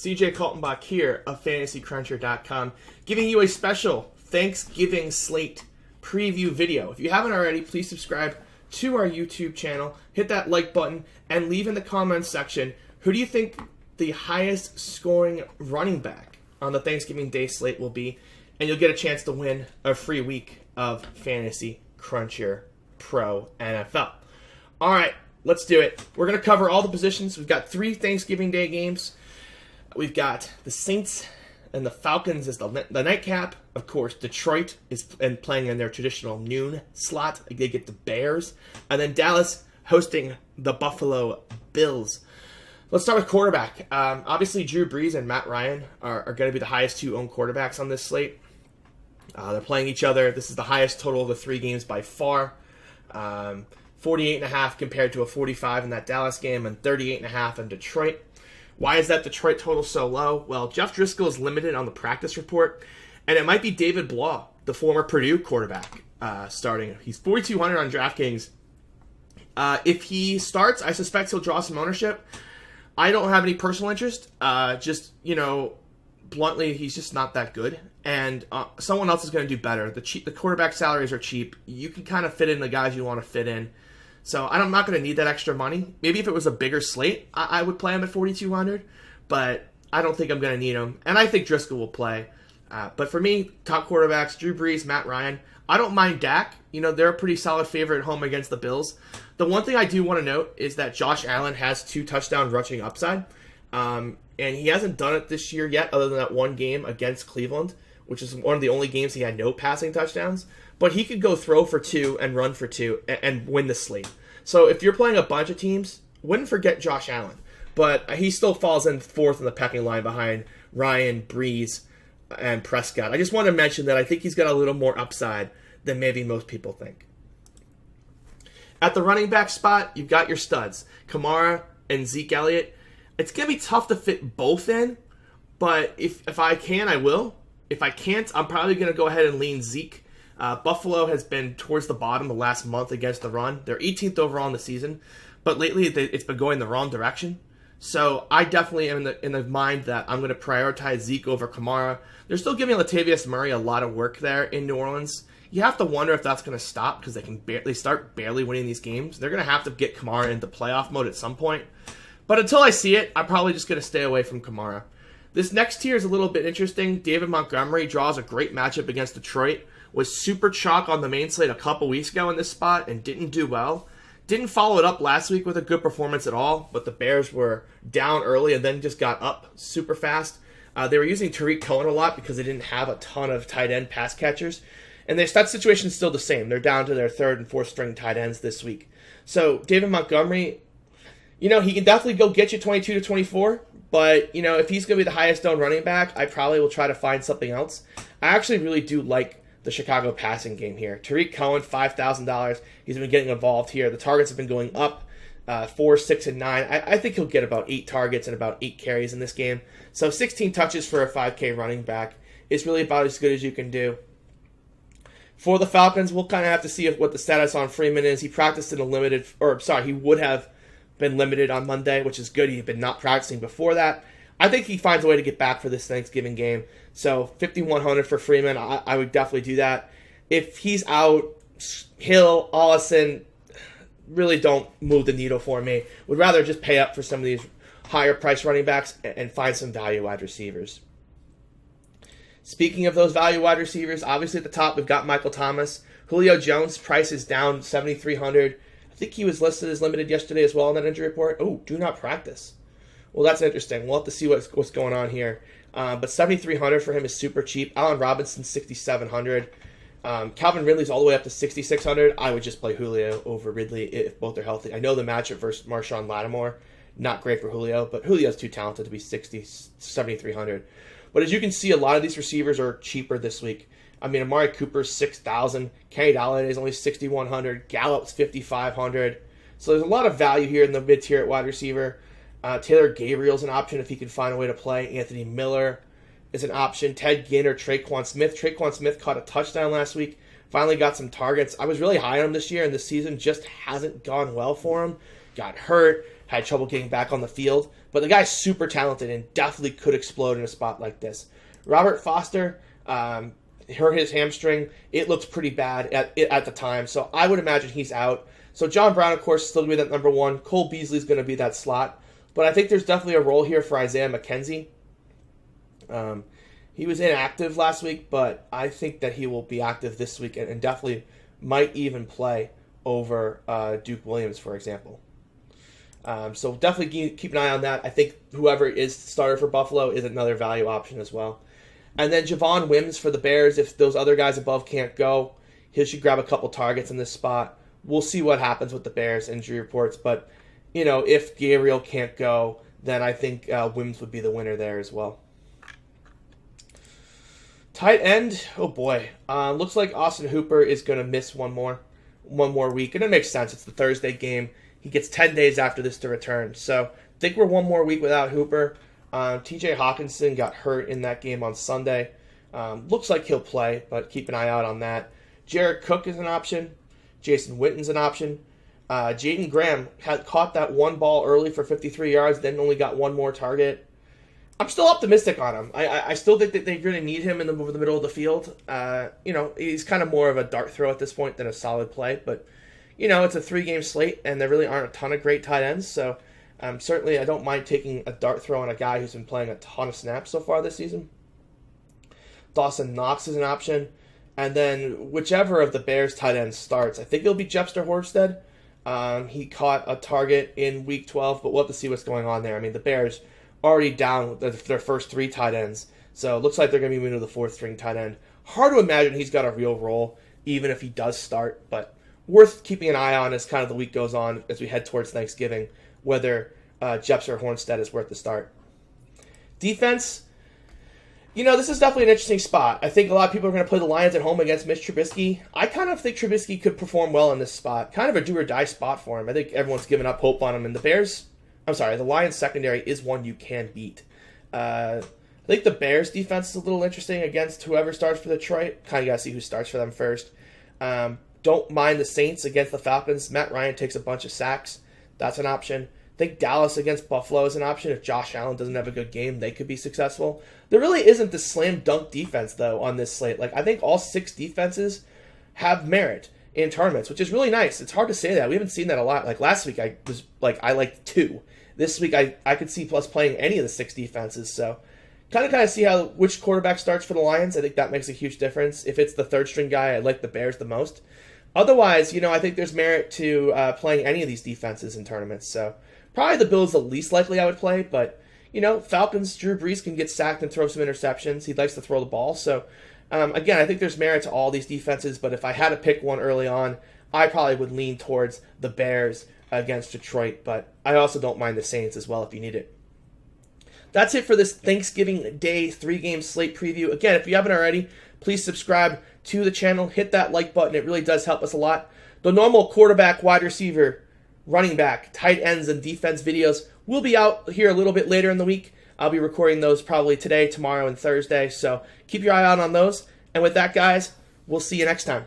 CJ Kaltenbach here of FantasyCruncher.com, giving you a special Thanksgiving slate preview video. If you haven't already, please subscribe to our YouTube channel, hit that like button, and leave in the comments section, who do you think the highest scoring running back on the Thanksgiving Day slate will be, and you'll get a chance to win a free week of Fantasy Cruncher Pro NFL. All right, let's do it. We're going to cover all the positions. We've got 3 Thanksgiving Day games. We've got the Saints and the Falcons as the nightcap. Of course, Detroit is playing in their traditional noon slot. They get the Bears. And then Dallas hosting the Buffalo Bills. Let's start with quarterback. Obviously, Drew Brees and Matt Ryan are going to be the highest 2 owned quarterbacks on this slate. They're playing each other. This is the highest total of the 3 games by far. 48.5 compared to a 45 in that Dallas game, and 38.5 in Detroit. Why is that Detroit total so low? Well, Jeff Driscoll is limited on the practice report, and it might be David Blah, the former Purdue quarterback, starting. He's 4,200 on DraftKings. If he starts, I suspect he'll draw some ownership. I don't have any personal interest. Bluntly, he's just not that good, and someone else is going to do better. The quarterback salaries are cheap. You can kind of fit in the guys you want to fit in. So I'm not going to need that extra money. Maybe if it was a bigger slate, I would play him at 4,200, but I don't think I'm going to need him. And I think Driscoll will play. But for me, top quarterbacks, Drew Brees, Matt Ryan. I don't mind Dak. They're a pretty solid favorite at home against the Bills. The one thing I do want to note is that Josh Allen has 2 touchdown rushing upside. And he hasn't done it this year yet, other than that one game against Cleveland, which is one of the only games he had no passing touchdowns. But he could go throw for 2 and run for 2 and win the slate. So if you're playing a bunch of teams, wouldn't forget Josh Allen. But he still falls in 4th in the pecking line behind Ryan, Brees, and Prescott. I just want to mention that I think he's got a little more upside than maybe most people think. At the running back spot, you've got your studs, Kamara and Zeke Elliott. It's going to be tough to fit both in, but if I can, I will. If I can't, I'm probably going to go ahead and lean Zeke. Buffalo has been towards the bottom the last month against the run. They're 18th overall in the season, but lately it's been going the wrong direction. So I definitely am in the mind that I'm going to prioritize Zeke over Kamara. They're still giving Latavius Murray a lot of work there in New Orleans. You have to wonder if that's going to stop because they start barely winning these games. They're going to have to get Kamara into playoff mode at some point. But until I see it, I'm probably just going to stay away from Kamara. This next tier is a little bit interesting. David Montgomery draws a great matchup against Detroit. Was super chalk on the main slate a couple weeks ago in this spot and didn't do well. Didn't follow it up last week with a good performance at all, but the Bears were down early and then just got up super fast. They were using Tariq Cohen a lot because they didn't have a ton of tight end pass catchers. And that situation is still the same. They're down to their 3rd and 4th string tight ends this week. So David Montgomery, he can definitely go get you 22 to 24. But, if he's going to be the highest owned running back, I probably will try to find something else. I actually really do like the Chicago passing game here. Tariq Cohen, $5,000. He's been getting involved here. The targets have been going up 4, 6, and 9. I think he'll get about 8 targets and about 8 carries in this game. So 16 touches for a 5K running back is really about as good as you can do. For the Falcons, we'll kind of have to see what the status on Freeman is. He practiced in he would have been limited on Monday, which is good. He had been not practicing before that. I think he finds a way to get back for this Thanksgiving game. So 5,100 for Freeman, I would definitely do that. If he's out, Hill, Allison really don't move the needle for me. Would rather just pay up for some of these higher price running backs and find some value wide receivers. Speaking of those value wide receivers, obviously at the top we've got Michael Thomas. Julio Jones' price is down 7,300. I think he was listed as limited yesterday as well in that injury report. Oh, do not practice. Well, that's interesting. We'll have to see what's going on here. But 7,300 for him is super cheap. Allen Robinson, 6,700. Calvin Ridley's all the way up to 6,600. I would just play Julio over Ridley if both are healthy. I know the matchup versus Marshawn Lattimore, not great for Julio, but Julio's too talented to be 7,300. But as you can see, a lot of these receivers are cheaper this week. I mean, Amari Cooper's 6,000. Kenny Galladay's only 6,100. Gallup's 5,500. So there's a lot of value here in the mid-tier at wide receiver. Taylor Gabriel's an option if he can find a way to play. Anthony Miller is an option. Ted Ginn or Traquan Smith. Traquan Smith caught a touchdown last week. Finally got some targets. I was really high on him this year, and this season just hasn't gone well for him. Got hurt. had trouble getting back on the field. But the guy's super talented and definitely could explode in a spot like this. Robert Foster hurt his hamstring. It looked pretty bad at the time, so I would imagine he's out. So John Brown, of course, is still going to be that number one. Cole Beasley's going to be that slot. But I think there's definitely a role here for Isaiah McKenzie. He was inactive last week, but I think that he will be active this week and definitely might even play over Duke Williams, for example. So definitely keep an eye on that. I think whoever is starter for Buffalo is another value option as well. And then Javon Wims for the Bears. If those other guys above can't go, he should grab a couple targets in this spot. We'll see what happens with the Bears injury reports. But, if Gabriel can't go, then I think Wims would be the winner there as well. Tight end, oh boy. Looks like Austin Hooper is going to miss one more week. And it makes sense. It's the Thursday game. He gets 10 days after this to return. So I think we're one more week without Hooper. TJ Hawkinson got hurt in that game on Sunday. Looks like he'll play, but keep an eye out on that. Jared Cook is an option. Jason Witten's an option. Jaden Graham had caught that one ball early for 53 yards, then only got one more target. I'm still optimistic on him. I still think that they're going to need him over the middle of the field. He's kind of more of a dart throw at this point than a solid play, but it's a 3-game slate, and there really aren't a ton of great tight ends, so certainly I don't mind taking a dart throw on a guy who's been playing a ton of snaps so far this season. Dawson Knox is an option, and then whichever of the Bears tight ends starts, I think it'll be Jepster Horsted. He caught a target in Week 12, but we'll have to see what's going on there. I mean, the Bears already down their first 3 tight ends, so it looks like they're going to be moving to the 4th-string tight end. Hard to imagine he's got a real role, even if he does start, but worth keeping an eye on as kind of the week goes on as we head towards Thanksgiving, whether Jepster Hornstead is worth the start. Defense, this is definitely an interesting spot. I think a lot of people are going to play the Lions at home against Mitch Trubisky. I kind of think Trubisky could perform well in this spot. Kind of a do-or-die spot for him. I think everyone's given up hope on him. And the Lions secondary is one you can beat. I think the Bears defense is a little interesting against whoever starts for Detroit. Kind of got to see who starts for them first. Don't mind the Saints against the Falcons. Matt Ryan takes a bunch of sacks. That's an option. I think Dallas against Buffalo is an option. If Josh Allen doesn't have a good game, they could be successful. There really isn't the slam dunk defense, though, on this slate. I think all 6 defenses have merit in tournaments, which is really nice. It's hard to say that. We haven't seen that a lot. Last week, I liked 2. This week, I could see us playing any of the 6 defenses. So kind of see which quarterback starts for the Lions. I think that makes a huge difference. If it's the 3rd-string guy, I like the Bears the most. Otherwise, I think there's merit to playing any of these defenses in tournaments. So probably the Bills the least likely I would play, but, Falcons, Drew Brees can get sacked and throw some interceptions. He likes to throw the ball. So, again, I think there's merit to all these defenses, but if I had to pick one early on, I probably would lean towards the Bears against Detroit, but I also don't mind the Saints as well if you need it. That's it for this Thanksgiving Day 3-game slate preview. Again, if you haven't already, please subscribe to the channel. Hit that like button. It really does help us a lot. The normal quarterback, wide receiver, running back, tight ends, and defense videos will be out here a little bit later in the week. I'll be recording those probably today, tomorrow, and Thursday, so keep your eye out on those. And with that, guys, we'll see you next time.